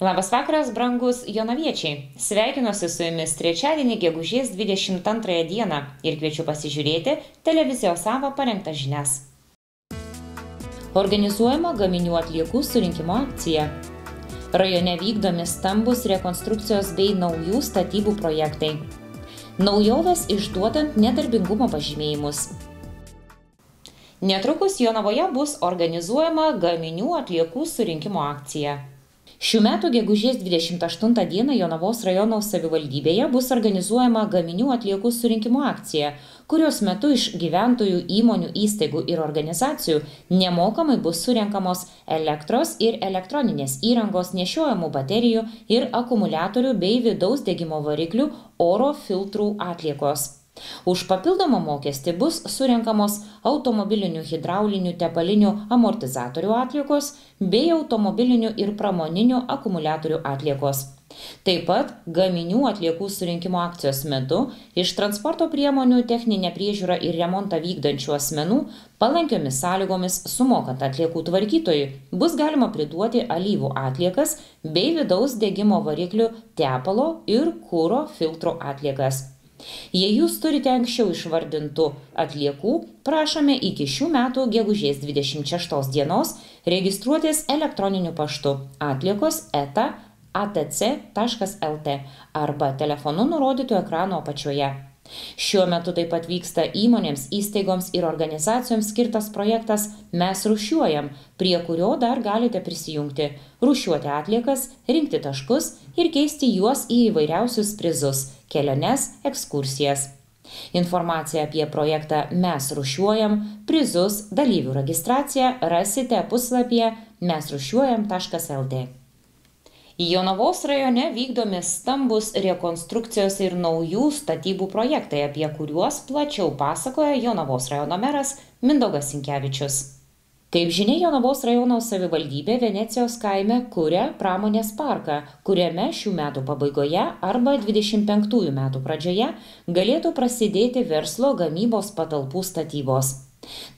Labas vakaras, brangus jonaviečiai. Sveikinuosi su jumis trečiadienį, gegužės 22 dieną ir kviečiu pasižiūrėti televizijos savo parengtas žinias. Organizuojama gaminių atliekų surinkimo akcija. Rajone vykdomi stambus rekonstrukcijos bei naujų statybų projektai. Naujovės išduodant nedarbingumo pažymėjimus. Netrukus Jonavoje bus organizuojama gaminių atliekų surinkimo akcija. Šių metų gegužės 28 dieną Jonavos rajono savivaldybėje bus organizuojama gaminių atliekų surinkimo akcija, kurios metu iš gyventojų, įmonių, įstaigų ir organizacijų nemokamai bus surenkamos elektros ir elektroninės įrangos, nešiojamų baterijų ir akumuliatorių bei vidaus degimo variklių oro filtrų atliekos. Už papildomą mokestį bus surenkamos automobilinių hidraulinių tepalinių amortizatorių atliekos bei automobilinių ir pramoninių akumuliatorių atliekos. Taip pat gaminių atliekų surinkimo akcijos metu iš transporto priemonių techninę priežiūrą ir remontą vykdančių asmenų palankiomis sąlygomis sumokant atliekų tvarkytojui bus galima priduoti alyvų atliekas bei vidaus degimo variklių tepalo ir kuro filtrų atliekas. Jei jūs turite anksčiau išvardintų atliekų, prašome iki šių metų gegužės 26 dienos registruotis elektroniniu paštu atliekos@atc.lt arba telefonu nurodytu ekrano apačioje. Šiuo metu taip pat vyksta įmonėms, įstaigoms ir organizacijoms skirtas projektas Mes rūšiuojam, prie kurio dar galite prisijungti, rūšiuoti atliekas, rinkti taškus ir keisti juos į įvairiausius prizus, keliones, ekskursijas. Informaciją apie projektą Mes rūšiuojam, prizus, dalyvių registraciją rasite puslapyje mesrūšiuojam.lt. Jonavos rajone vykdomi stambus rekonstrukcijos ir naujų statybų projektai, apie kuriuos plačiau pasakoja Jonavos rajono meras Mindaugas Sinkevičius. Kaip žinia, Jonavos rajono savivaldybė Venecijos kaime kuria pramonės parką, kuriame šių metų pabaigoje arba 25 metų pradžioje galėtų prasidėti verslo gamybos patalpų statybos.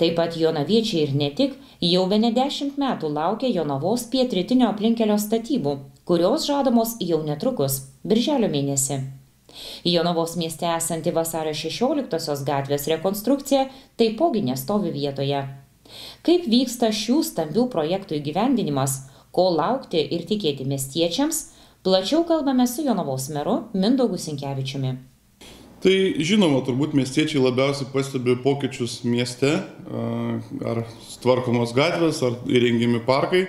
Taip pat jonaviečiai ir ne tik jau bene 10 metų laukia Jonavos pietrytinio aplinkelio statybų, kurios žadamos jau netrukus, birželio mėnesį. Jonavos mieste esanti Vasario 16 gatvės rekonstrukcija taipogi nestovi vietoje. Kaip vyksta šių stambių projektų įgyvendinimas, ko laukti ir tikėti miestiečiams, plačiau kalbame su Jonavos meru Mindaugu Sinkevičiumi. Tai žinoma, turbūt miestiečiai labiausiai pastebi pokyčius mieste, ar tvarkomos gatvės, ar įrengiami parkai,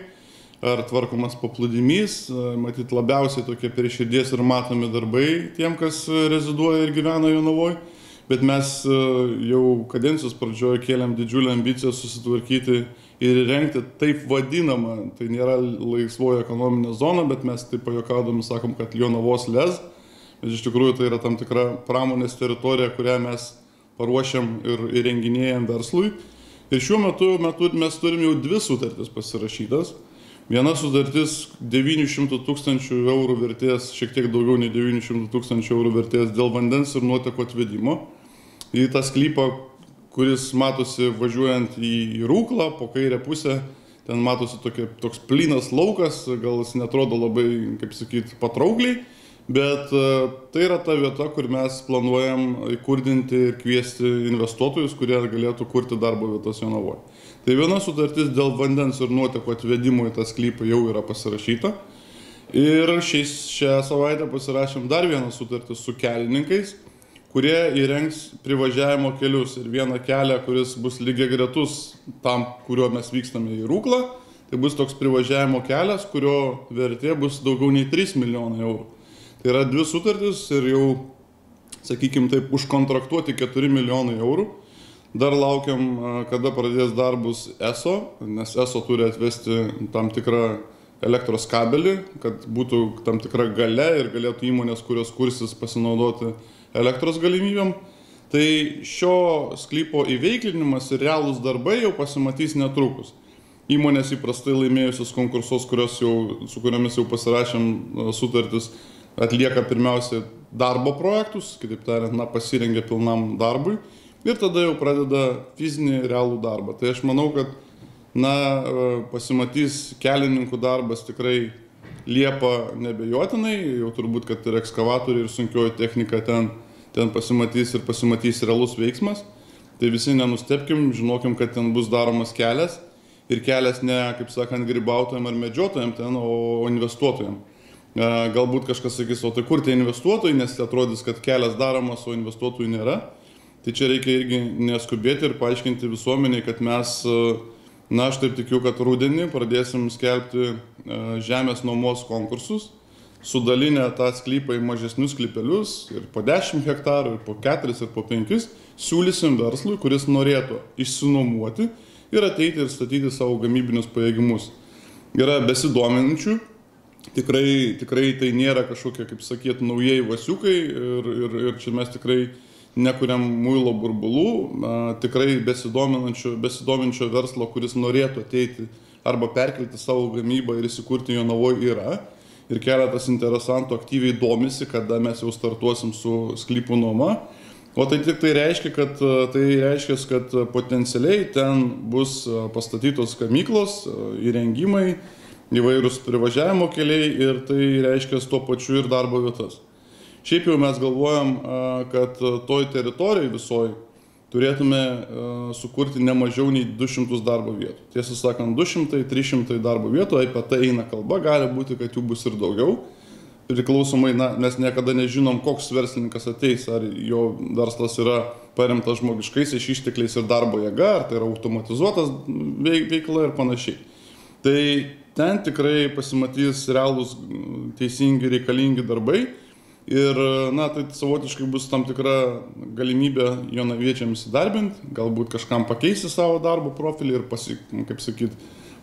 ar tvarkomas paplūdimys. Matyt, labiausiai tokie prie širdies ir matomi darbai tiem, kas reziduoja ir gyvena Jonavoje. Bet mes jau kadencijos pradžioje kėlėm didžiulę ambiciją susitvarkyti ir įrengti taip vadinamą, tai nėra laisvoji ekonominė zona, bet mes taip pajuokaudami sakom, kad Jonavos lez. Bet iš tikrųjų tai yra tam tikra pramonės teritorija, kurią mes paruošiam ir įrenginėjam verslui. Ir šiuo metu mes turim jau 2 sutartis pasirašytas. Viena sutartis 900 tūkstančių eurų vertės, šiek tiek daugiau nei 900 tūkstančių eurų vertės dėl vandens ir nuotekų atvedimo. Į tą sklypą, kuris matosi važiuojant į Rūklą, po kairę pusę, ten matosi toks plynas laukas, gal jis netrodo labai, kaip sakyti, patraukliai. Bet tai yra ta vieta, kur mes planuojam įkurdinti ir kviesti investuotojus, kurie galėtų kurti darbo vietas Jonavoje. Tai viena sutartis dėl vandens ir nuotekų atvedimo į tą sklypą jau yra pasirašyta. Ir šią savaitę pasirašėm dar vieną sutartį su kelininkais, kurie įrengs privažiavimo kelius. Ir vieną kelią, kuris bus lygiagretus tam, kuriuo mes vykstame į Rūklą, tai bus toks privažiavimo kelias, kurio vertė bus daugiau nei 3 milijonai eurų. Tai yra 2 sutartys ir jau, sakykime taip, užkontraktuoti 4 milijonai eurų. Dar laukiam, kada pradės darbus ESO, nes ESO turi atvesti tam tikrą elektros kabelį, kad būtų tam tikra galia ir galėtų įmonės, kurios kursis, pasinaudoti elektros galimybėm. Tai šio sklypo įveiklinimas ir realūs darbai jau pasimatys netrukus. Įmonės įprastai laimėjusios konkursus, su kuriomis jau pasirašėm sutartis, atlieka pirmiausia darbo projektus, kitaip tariant, pasirengia pilnam darbui ir tada jau pradeda fizinį realų darbą. Tai aš manau, kad pasimatys kelininkų darbas tikrai Liepa nebejotinai, jau turbūt, kad ir ekskavatoriai, ir sunkioji technika ten pasimatys realus veiksmas. Tai visi nenustepkim, žinokim, kad ten bus daromas kelias. Ir kelias ne, kaip sakant, grybautojam ar medžiotojam ten, o investuotojam. Galbūt kažkas sakys, o tai kur tie investuotojai, nes atrodys, kad kelias daromas, o investuotojų nėra. Tai čia reikia irgi neskubėti ir paaiškinti visuomeniai, kad mes, aš taip tikiu, kad rudenį pradėsim skelbti žemės nuomos konkursus, sudalinę tą sklypą į mažesnius sklypelius ir po 10 hektarų, ir po 4, ir po 5 siūlysim verslui, kuris norėtų išsinuomuoti ir ateiti ir statyti savo gamybinius pajėgimus. Yra besidominančių, tikrai tai nėra kažkokie, kaip sakyt, naujieji vasiukai ir čia mes tikrai nekuriam muilo burbulų, tikrai besidominčio verslo, kuris norėtų ateiti arba perkelti savo gamybą ir įsikurti Jonavoje yra. Ir keletas interesantų aktyviai domisi, kada mes jau startuosim su sklypų nuoma. O tai tik tai reiškia, kad potencialiai ten bus pastatytos gamyklos, įrengimai, įvairūs privažiavimo keliai ir tai reiškia tuo pačiu ir darbo vietas. Šiaip jau mes galvojam, kad toj teritorijai visoji turėtume sukurti ne mažiau nei 200 darbo vietų. Tiesą sakant, 200-300 darbo vietų, apie tai eina kalba, gali būti, kad jų bus ir daugiau. Priklausomai, mes niekada nežinom, koks verslininkas ateis, ar jo verslas yra paremtas žmogiškaisiais ištekliais ir darbo jėga, ar tai yra automatizuotas veikla ir panašiai. Tai ten tikrai pasimatys realūs, teisingi, reikalingi darbai ir, tai savotiškai bus tam tikra galimybė jonaviečiams įdarbinti, galbūt kažkam pakeisti savo darbo profilį ir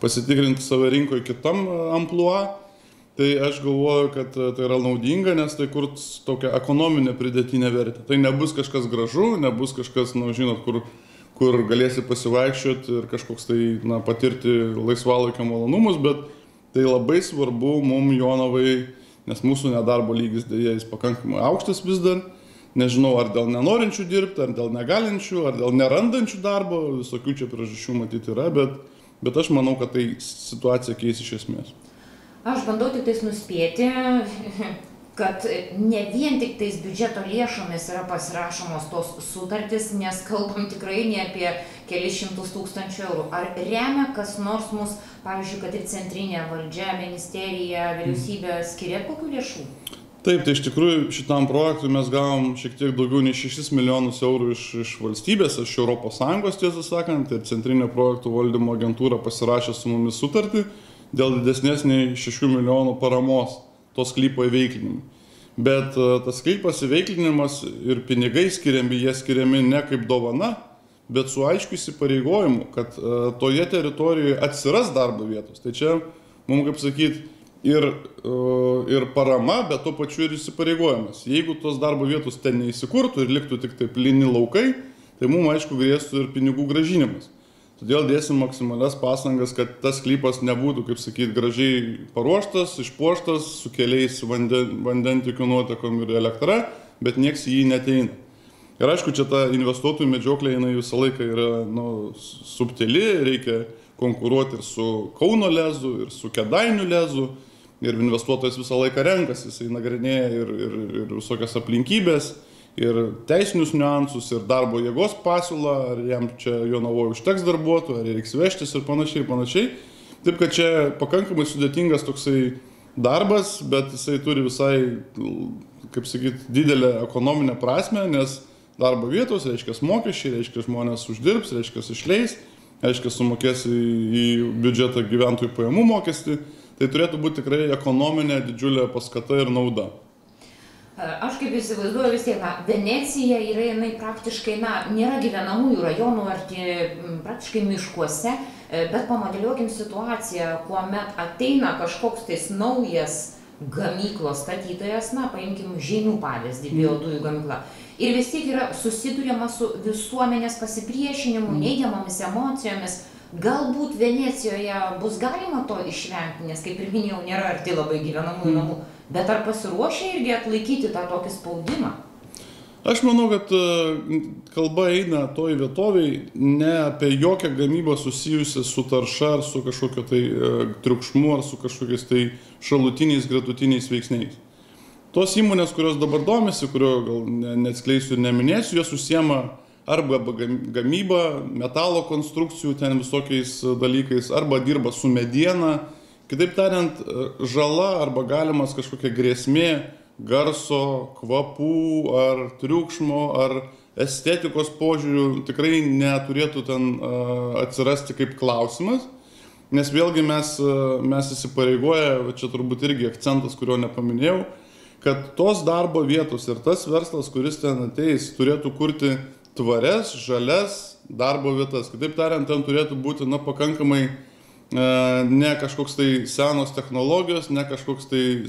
pasitikrinti save rinkoje kitam amplua. Tai aš galvoju, kad tai yra naudinga, nes tai kurs tokią ekonominę pridėtinę vertę. Tai nebus kažkas gražu, nebus kažkas, žinot, kur galėsi pasivaikščioti ir kažkoks tai, patirti laisvalaikio malonumus, bet tai labai svarbu mums Jonavai, nes mūsų nedarbo lygis dėja jis pakankamai aukštas vis dar. Nežinau, ar dėl nenorinčių dirbti, ar dėl negalinčių, ar dėl nerandančių darbo, visokių čia priežasčių matyti yra, bet aš manau, kad tai situacija keis iš esmės. Aš bandau tik tais nuspėti, kad ne vien tik tais biudžeto lėšomis yra pasirašomos tos sutartys, nes kalbam tikrai ne apie kelis šimtus tūkstančių eurų. Ar remia kas nors mus, pavyzdžiui, kad ir centrinė valdžia, ministerija, vyriausybė skiria kokių lėšų? Taip, tai iš tikrųjų šitam projektui mes gavom šiek tiek daugiau nei 6 milijonus eurų iš valstybės, iš ES, tiesą sakant, ir Centrinė projektų valdymo agentūra pasirašė su mumis sutartį dėl didesnės nei 6 milijonų paramos to sklypo įveiklinimui. Bet tas sklypas įveiklinimas ir pinigai skiriami, jie skiriami ne kaip dovana, bet su aiškiu įsipareigojimu, kad toje teritorijoje atsiras darbo vietos. Tai čia, mums kaip sakyti, ir parama, bet tuo pačiu ir įsipareigojimas. Jeigu tos darbo vietos ten neįsikurtų ir liktų tik taip plyni laukai, tai mums aišku grėstų ir pinigų grąžinimas. Todėl dėsim maksimalias pastangas, kad tas sklypas nebūtų, kaip sakyti, gražiai paruoštas, išpuoštas, su keliais vandentiekio nuotekom ir elektra, bet nieks į jį neteina. Ir aišku, čia ta investuotojų medžioklė, jinai visą laiką yra subtili, reikia konkuruoti ir su Kauno lezu, ir su Kėdainių lezu, ir investuotojas visą laiką renkasi, jisai nagrinėja ir visokias aplinkybės, ir teisinius niuansus, ir darbo jėgos pasiūlą, ar jam čia Jonavoje užteks darbuotojų, ar reiks vežtis ir panašiai. Taip, kad čia pakankamai sudėtingas toksai darbas, bet jisai turi visai, kaip sakyti, didelę ekonominę prasmę, nes darbo vietos reiškia mokesčiai, reiškia žmonės uždirbs, reiškia išleis, reiškia sumokės į biudžetą gyventojų pajamų mokestį. Tai turėtų būti tikrai ekonominė didžiulė paskata ir nauda. Aš kaip įsivaizduoju vis tiek, Venecija yra, jinai praktiškai, nėra gyvenamųjų rajonų, praktiškai miškuose, bet pamodeliuokim situaciją, kuomet ateina kažkoks tais naujas gamyklos statytojas, paimkim Žeimių pavyzdį, biodujų gamykla, ir vis tiek yra susiduriama su visuomenės pasipriešinimu, neigiamomis emocijomis. Galbūt Venecijoje bus galima to išvengti, nes, kaip ir minėjau, nėra arti labai gyvenamųjų namų. Bet ar pasiruošę irgi atlaikyti tą tokį spaudimą? Aš manau, kad kalba eina toj vietoviai ne apie jokią gamybą susijusią su tarša ar su kažkokio tai triukšmu ar su kažkokiais tai šalutiniais gretutiniais veiksniais. Tos įmonės, kurios dabar domisi, kurio gal neatskleisiu ir neminėsiu, jos užsiema arba gamyba, metalo konstrukcijų ten visokiais dalykais, arba dirba su mediena. Kitaip tariant, žala arba galimas kažkokia grėsmė garso, kvapų ar triukšmo ar estetikos požiūrių tikrai neturėtų ten atsirasti kaip klausimas, nes vėlgi mes įsipareigoję, čia turbūt irgi akcentas, kurio nepaminėjau, kad tos darbo vietos ir tas verslas, kuris ten ateis, turėtų kurti tvarias, žalias darbo vietas. Kitaip tariant, ten turėtų būti pakankamai ne kažkoks tai senos technologijos, ne kažkoks tai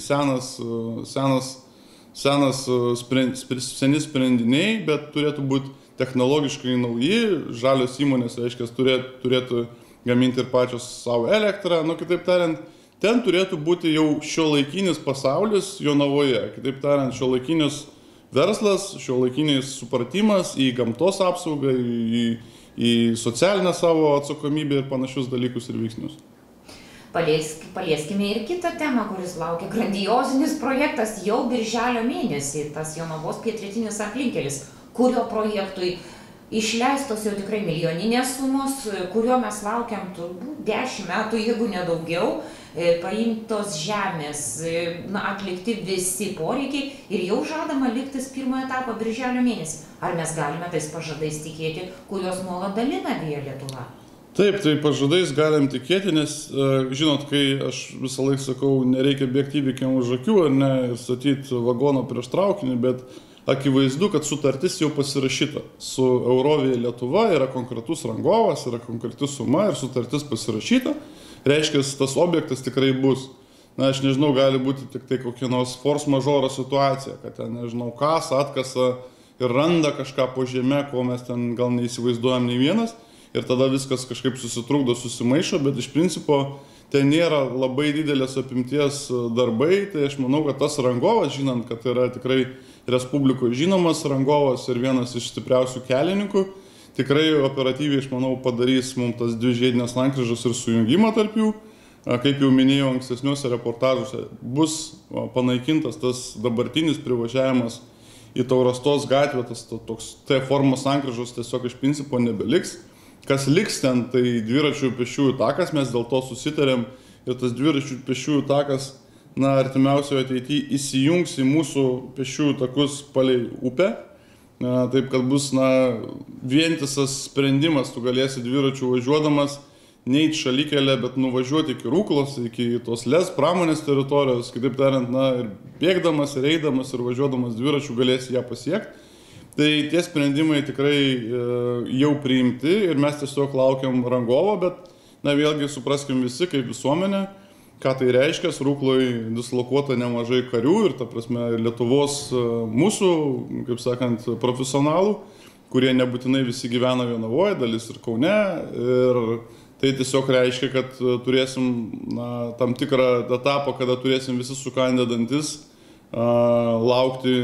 seni sprendiniai, bet turėtų būti technologiškai nauji, žalios įmonės, reiškia, turėtų gaminti ir pačios savo elektrą. Kitaip tariant, ten turėtų būti jau šiuolaikinis pasaulis Jonavoje. Kitaip tariant, šiuolaikinis verslas, šiuolaikinis supratimas į gamtos apsaugą, į socialinę savo atsakomybę ir panašius dalykus ir veiksnius. Palieskime ir kitą temą, kuris laukia grandiozinis projektas jau birželio mėnesį, tas Jonavos pietrytinis aplinkkelis, kurio projektui išleistos jau tikrai milijoninės sumos, kurio mes laukiam turbūt 10 metų, jeigu nedaugiau, paimtos žemės, atlikti visi poreikiai ir jau žadama liktis pirmo etapo birželio mėnesį. Ar mes galime tais pažadais tikėti, kuriuos nuolat dalina Via Lietuva? Taip, tai pažadais galim tikėti, nes, žinot, kai aš visą laiką sakau, nereikia bėgti įvykiam už akių ar ne ir statyti vagono prieš traukinį, bet akivaizdu, kad sutartis jau pasirašyta. Su Eurovia Lietuva yra konkretus rangovas, yra konkreti suma ir sutartis pasirašyta. Reiškia, tas objektas tikrai bus. Aš nežinau, gali būti tik tai kokia nors force majeure situacija, kad ten, nežinau, kasa, atkasa ir randa kažką po žemę, ko mes ten gal neįsivaizduojam nei vienas. Ir tada viskas kažkaip susitrukdo, susimaišo, bet iš principo ten nėra labai didelės apimties darbai. Tai aš manau, kad tas rangovas, žinant, kad yra tikrai Respublikoje žinomas rangovas ir vienas iš stipriausių kelininkų, tikrai operatyviai, aš manau, padarys mums tas dvi žiedinės sankryžas ir sujungimą tarp jų. Kaip jau minėjau ankstesniuose reportažuose, bus panaikintas tas dabartinis privažiavimas į Taurastos gatvę, tas toks T formos sankryžos tiesiog iš principo nebeliks. Kas liks ten, tai dviračių pėsčiųjų takas, mes dėl to susitarėm ir tas dviračių pėsčiųjų takas artimiausioje ateityje įsijungs į mūsų pėsčiųjų takus palei upę. Taip, kad bus vientisas sprendimas, tu galėsi dviračių važiuodamas neįt šalikelę, bet nuvažiuoti iki Rūklos, iki tos LES pramonės teritorijos, kitaip tariant, ir bėgdamas, ir eidamas, ir važiuodamas dviračių galėsi ją pasiekti. Tai tie sprendimai tikrai jau priimti ir mes tiesiog laukiam rangovo, bet vėlgi supraskim visi kaip visuomenė, ką tai reiškia. Rūkloj dislokuota nemažai karių ir, ta prasme, Lietuvos mūsų, kaip sakant, profesionalų, kurie nebūtinai visi gyvena Jonavoje, dalis ir Kaune. Ir tai tiesiog reiškia, kad turėsim tam tikrą etapą, kada turėsim visi sukandę dantis laukti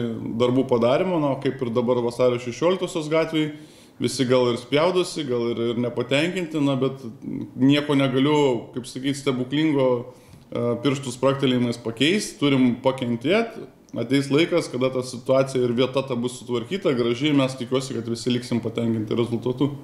darbų padarimo, kaip ir dabar vasario 16 gatvėje. Visi gal ir spjaudosi, gal ir nepatenkinti, bet nieko negaliu, kaip sakyti, stebuklingo pirštų spragtelėjimais pakeis, turim pakentėti, ateis laikas, kada ta situacija ir vieta ta bus sutvarkyta, gražiai, mes tikiuosi, kad visi liksim patenkinti rezultatu.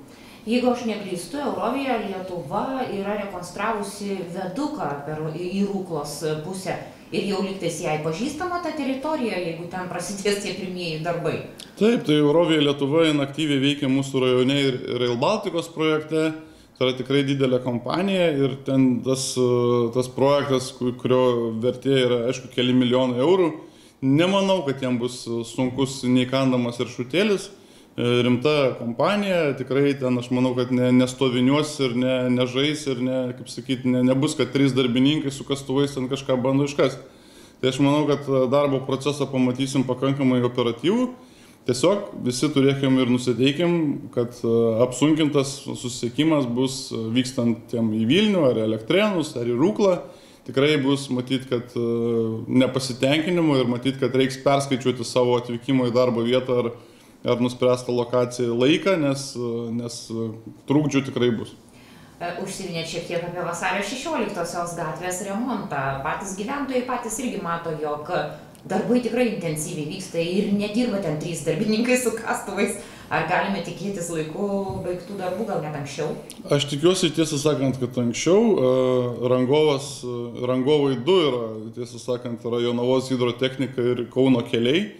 Jeigu aš neklystu, Eurovia Lietuva yra rekonstravusi veduką į Rūklos pusę ir jau lygtais jai pažįstama ta teritorija, jeigu ten prasidės tie pirmieji darbai. Taip, tai Eurovia Lietuva aktyviai veikia mūsų rajone ir Rail Baltikos projekte. Tai yra tikrai didelė kompanija ir ten tas projektas, kurio vertė yra, aišku, keli milijonai eurų. Nemanau, kad jam bus sunkus neįkandamas ir šutėlis. Rimta kompanija, tikrai ten, aš manau, kad nestoviniuos ir nežais ir kaip sakyti, nebus, kad 3 darbininkai su kastuvais ten kažką bando iškasti. Tai aš manau, kad darbo procesą pamatysim pakankamai operatyvų. Tiesiog visi turėkim ir nusiteikim, kad apsunkintas susisiekimas bus vykstant tiem į Vilnių, ar Elektrėnus, ar į Rūklą. Tikrai bus matyt, kad nepasitenkinimo ir matyt, kad reiks perskaičiuoti savo atvykimo į darbo vietą ar nuspręstą lokaciją laiką, nes trukdžių tikrai bus. Užsiminėt šiek tiek apie vasario 16-osios gatvės remontą. Patys gyventojai irgi mato, jog darbai tikrai intensyviai vyksta ir nedirba ten 3 darbininkai su kastuvais. Ar galime tikėtis laiku baigtų darbų, gal net anksčiau? Aš tikiuosi, tiesą sakant, kad anksčiau. Rangovai 2 yra, tiesą sakant, yra Jonavos hidrotechnika ir Kauno keliai.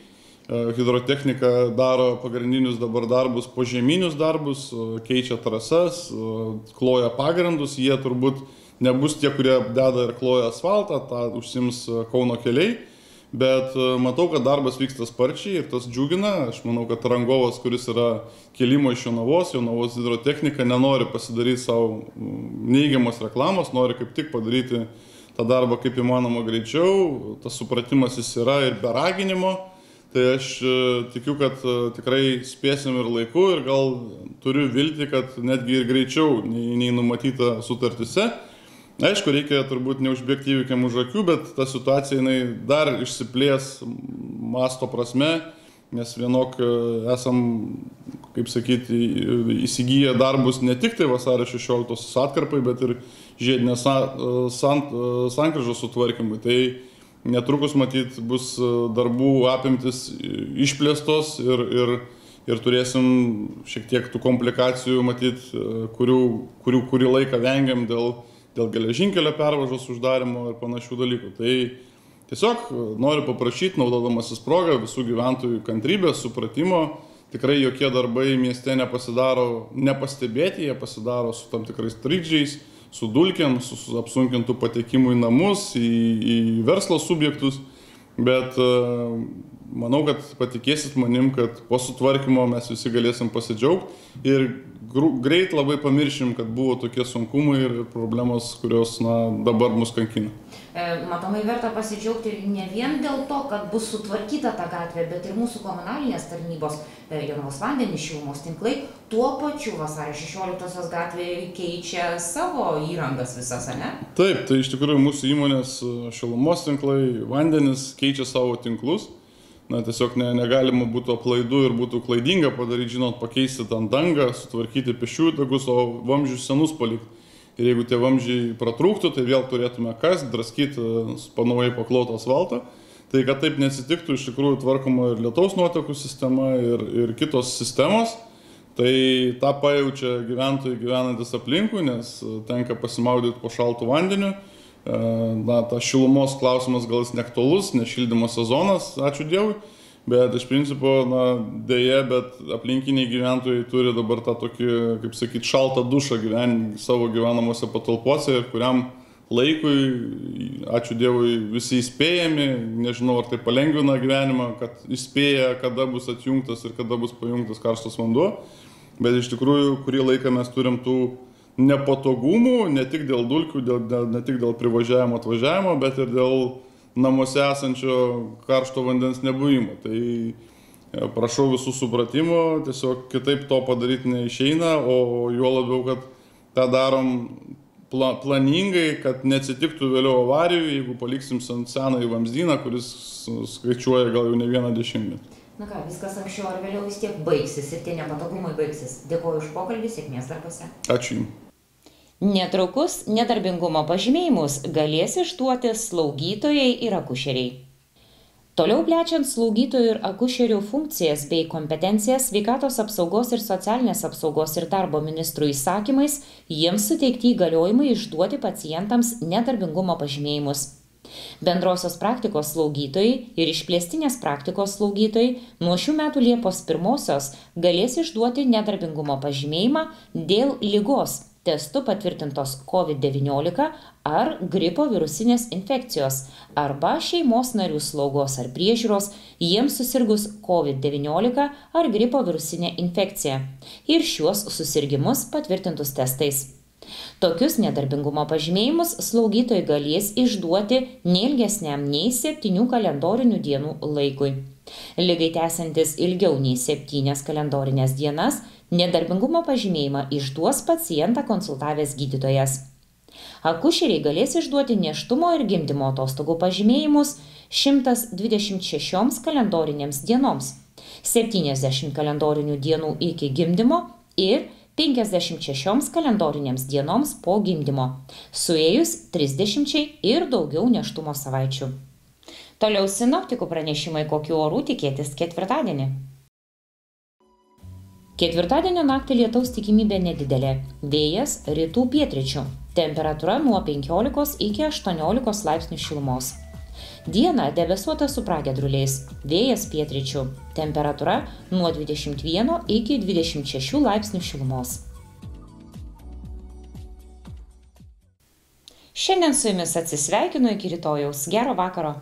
Hidrotechnika daro pagrindinius dabar darbus, požeminius darbus, keičia trasas, kloja pagrindus. Jie turbūt nebus tie, kurie deda ir kloja asfaltą, tą užsims Kauno keliai. Bet matau, kad darbas vyksta sparčiai ir tas džiugina. Aš manau, kad rangovas, kuris yra kelimo iš Jonavos hidrotechnika, nenori pasidaryti savo neigiamos reklamos, nori kaip tik padaryti tą darbą kaip įmanoma greičiau. Tas supratimas jis yra ir be raginimo. Tai aš tikiu, kad tikrai spėsim ir laiku ir gal turiu viltį, kad netgi ir greičiau nei numatyta sutartise. Aišku, reikia turbūt neužbėgti įvykiam už akių, bet ta situacija jinai dar išsiplės masto prasme, nes vienok esam, kaip sakyti, įsigiję darbus ne tik tai vasario 16-osios atkarpai, bet ir žiedinės sankryžos sutvarkymui. Tai netrukus matyt bus darbų apimtis išplėstos ir turėsim šiek tiek tų komplikacijų matyt, kurių laiką vengiam dėl geležinkelio pervažos uždarimo ir panašių dalykų. Tai tiesiog noriu paprašyti, naudodamasis progą, visų gyventojų kantrybės, supratimo. Tikrai jokie darbai mieste nepasidaro nepastebėti, jie pasidaro su tam tikrais trikdžiais, su dulkėm, su apsunkintų patekimų į namus, į verslo subjektus. Bet manau, kad patikėsit manim, kad po sutvarkymo mes visi galėsim pasidžiaugti ir greit labai pamiršim, kad buvo tokie sunkumai ir problemos, kurios dabar mus kankina. Matomai verta pasidžiaugti ne vien dėl to, kad bus sutvarkyta ta gatvė, bet ir mūsų komunalinės tarnybos, Jonavos vandenys, šilumos tinklai, tuo pačiu vasario 16-osios gatvėje keičia savo įrangas visas, ne? Taip, tai iš tikrųjų mūsų įmonės šilumos tinklai, vandenys keičia savo tinklus. Tiesiog negalima būtų aplaidų ir būtų klaidinga padaryti, žinot, pakeisti tą dangą, sutvarkyti pėsčiųjų takus, o vamzdžius senus palikti. Ir jeigu tie vamzdžiai pratrūktų, tai vėl turėtume draskyti naujai paklotą asfaltą. Tai kad taip nesitiktų, iš tikrųjų tvarkoma ir lietaus nuotekų sistema ir kitos sistemos. Tai tą pajaučia gyventojai gyvenantis aplinkui, nes tenka pasimaudyti po šaltų vandeniu. Ta šilumos klausimas gal jis neaktualus, nes šildymo sezonas, ačiū Dievui, bet iš principo, dėja, bet aplinkiniai gyventojai turi dabar tą tokį, kaip sakyti, šaltą dušą savo gyvenamuose patalpose ir kuriam laikui, ačiū Dievui, visi įspėjami, nežinau, ar tai palengvina gyvenimą, kad įspėja, kada bus atjungtas ir kada bus pajungtas karštas vanduo, bet iš tikrųjų, kurį laiką mes turim tų nepatogumų, ne tik dėl dulkių, ne tik dėl privažiavimo, atvažiavimo, bet ir dėl namuose esančio karšto vandens nebuvimo. Tai prašau visų supratimo, tiesiog kitaip to padaryti neišeina, o juo labiau, kad tą darom planingai, kad neatsitiktų vėliau avarijų, jeigu paliksim senąjį vamzdyną, kuris skaičiuoja gal jau ne vieną dešimtmetį. Na ką, viskas anksčiau ar vėliau vis tiek baigsis ir tie nepatogumai baigsis. Dėkuoju už pokalbį, sėkmės darbuose. Ačiū Jums. Netrukus nedarbingumo pažymėjimus galės išduoti slaugytojai ir akušeriai. Toliau plečiant slaugytojų ir akušerių funkcijas bei kompetencijas sveikatos apsaugos ir socialinės apsaugos ir darbo ministrų įsakymais, jiems suteikti įgaliojimai išduoti pacientams nedarbingumo pažymėjimus. Bendrosios praktikos slaugytojai ir išplėstinės praktikos slaugytojai nuo šių metų Liepos 1-osios galės išduoti nedarbingumo pažymėjimą dėl ligos testu patvirtintos COVID-19 ar gripo virusinės infekcijos arba šeimos narių slaugos ar priežiūros jiems susirgus COVID-19 ar gripo virusinė infekcija ir šiuos susirgimus patvirtintus testais. Tokius nedarbingumo pažymėjimus slaugytojai galės išduoti neilgesniam nei 7 kalendorinių dienų laikui. Ligai tęsiantis ilgiau nei 7 kalendorinės dienas, nedarbingumo pažymėjimą išduos pacientą konsultavęs gydytojas. Akušeriai galės išduoti nėštumo ir gimdymo atostogų pažymėjimus 126 kalendorinėms dienoms. 70 kalendorinių dienų iki gimdymo ir 56 kalendorinėms dienoms po gimdymo, suėjus 30 ir daugiau nėštumo savaičių. Toliau sinoptikų pranešimai, kokių orų tikėtis ketvirtadienį. Ketvirtadienio naktį lietaus tikimybė nedidelė, vėjas rytų pietryčių, temperatūra nuo 15 iki 18 laipsnių šilumos. Dieną debesuota su pragiedruliais, vėjas pietryčių, temperatūra nuo 21 iki 26 laipsnių šilumos. Šiandien su jumis atsisveikinu iki rytojaus. Gero vakaro.